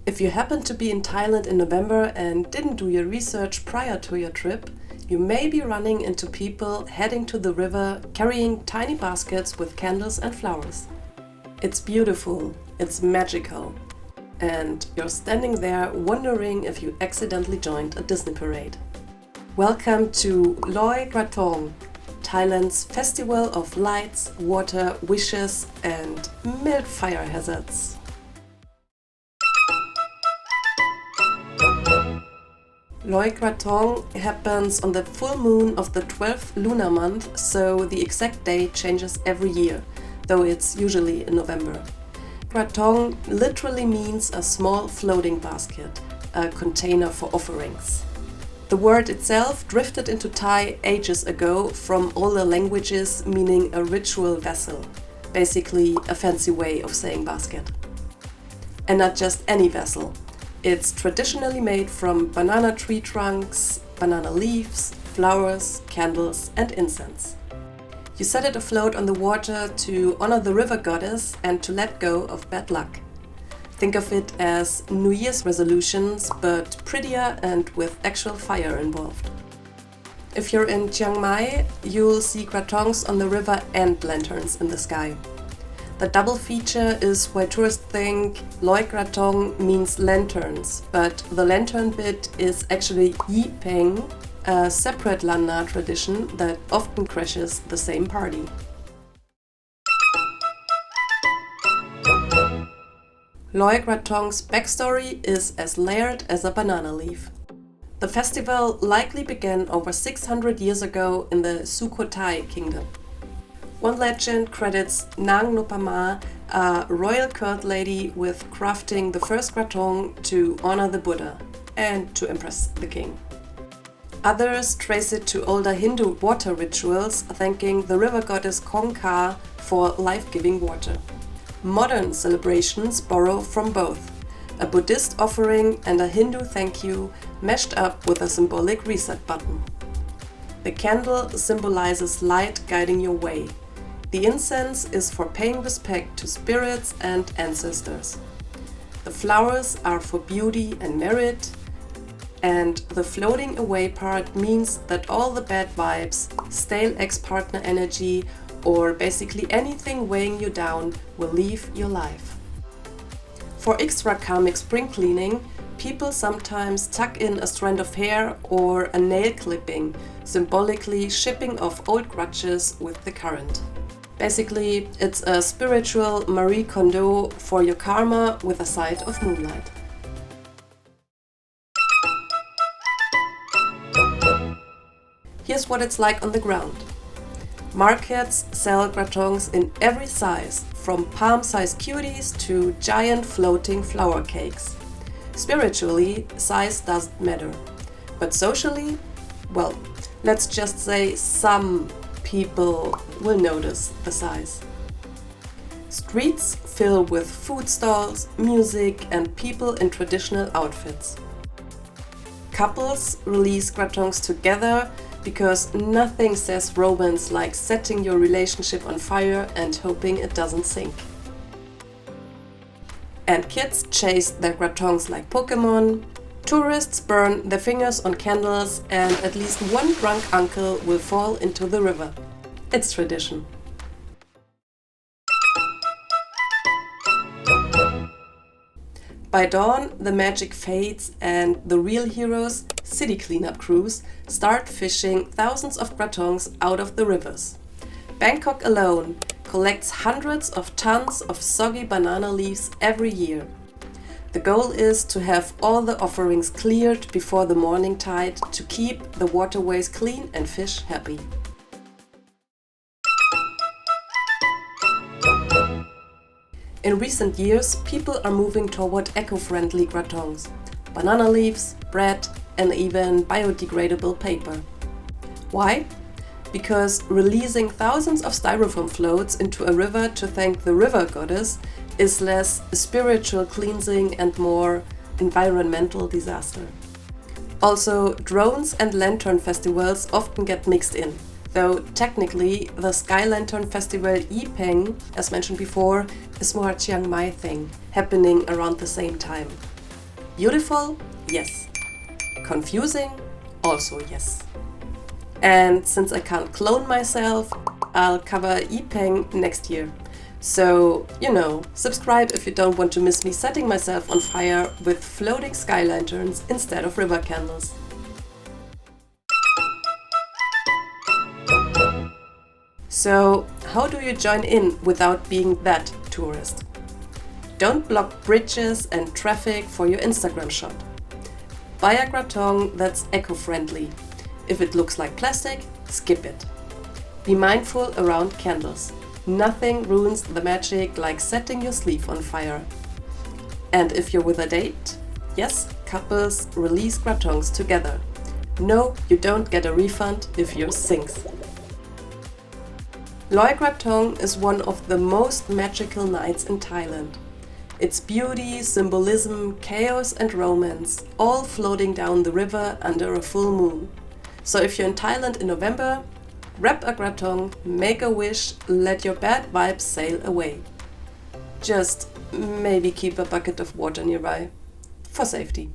If you happen to be in Thailand in November and didn't do your research prior to your trip, you may be running into people heading to the river carrying tiny baskets with candles and flowers. It's beautiful, it's magical, and you're standing there wondering if you accidentally joined a Disney parade. Welcome to Loi Krathong, Thailand's Festival of Lights, Water, Wishes and mild fire hazards. Loi Krathong happens on the full moon of the 12th lunar month, so the exact date changes every year, though it's usually in November. Krathong literally means a small floating basket, a container for offerings. The word itself drifted into Thai ages ago from older languages, meaning a ritual vessel, basically a fancy way of saying basket. And not just any vessel. It's traditionally made from banana tree trunks, banana leaves, flowers, candles and incense. You set it afloat on the water to honor the river goddess and to let go of bad luck. Think of it as New Year's resolutions, but prettier and with actual fire involved. If you're in Chiang Mai, you'll see krathongs on the river and lanterns in the sky. The double feature is why tourists think Loi Krathong means lanterns, but the lantern bit is actually Yi Peng, a separate Lanna tradition that often crashes the same party. Loi Krathong's backstory is as layered as a banana leaf. The festival likely began over 600 years ago in the Sukhothai kingdom. One legend credits Nang Nopama, a royal court lady, with crafting the first krathong to honor the Buddha and to impress the king. Others trace it to older Hindu water rituals, thanking the river goddess Khong for life-giving water. Modern celebrations borrow from both, a Buddhist offering and a Hindu thank you meshed up with a symbolic reset button. The candle symbolizes light guiding your way. The incense is for paying respect to spirits and ancestors. The flowers are for beauty and merit, and the floating away part means that all the bad vibes, stale ex-partner energy, or basically anything weighing you down will leave your life. For extra karmic spring cleaning, people sometimes tuck in a strand of hair or a nail clipping, symbolically shipping off old grudges with the current. Basically, it's a spiritual Marie Kondo for your karma with a side of moonlight. Here's what it's like on the ground. Markets sell krathongs in every size, from palm-sized cuties to giant floating flower cakes. Spiritually, size doesn't matter. But socially, well, let's just say some people will notice the size. Streets fill with food stalls, music and people in traditional outfits. Couples release krathongs together because nothing says romance like setting your relationship on fire and hoping it doesn't sink. And kids chase their krathongs like Pokemon. Tourists burn their fingers on candles and at least one drunk uncle will fall into the river. It's tradition. By dawn, the magic fades and the real heroes, city cleanup crews, start fishing thousands of krathongs out of the rivers. Bangkok alone collects hundreds of tons of soggy banana leaves every year. The goal is to have all the offerings cleared before the morning tide to keep the waterways clean and fish happy. In recent years, people are moving toward eco-friendly krathongs, banana leaves, bread, and even biodegradable paper. Why? Because releasing thousands of styrofoam floats into a river to thank the river goddess is less spiritual cleansing and more environmental disaster. Also, drones and lantern festivals often get mixed in, though technically the Sky Lantern Festival Yi Peng, as mentioned before, is more a Chiang Mai thing, happening around the same time. Beautiful? Yes. Confusing? Also yes. And since I can't clone myself, I'll cover Yi Peng next year. So, subscribe if you don't want to miss me setting myself on fire with floating sky lanterns instead of river candles. So, how do you join in without being that tourist? Don't block bridges and traffic for your Instagram shot. Buy a krathong that's eco-friendly. If it looks like plastic, skip it. Be mindful around candles. Nothing ruins the magic like setting your sleeve on fire. And if you're with a date, yes, couples release krathongs together. No, you don't get a refund if yours sinks. Loi Krathong is one of the most magical nights in Thailand. Its beauty, symbolism, chaos and romance, all floating down the river under a full moon. So if you're in Thailand in November, wrap a krathong, make a wish, let your bad vibes sail away. Just maybe keep a bucket of water nearby, for safety.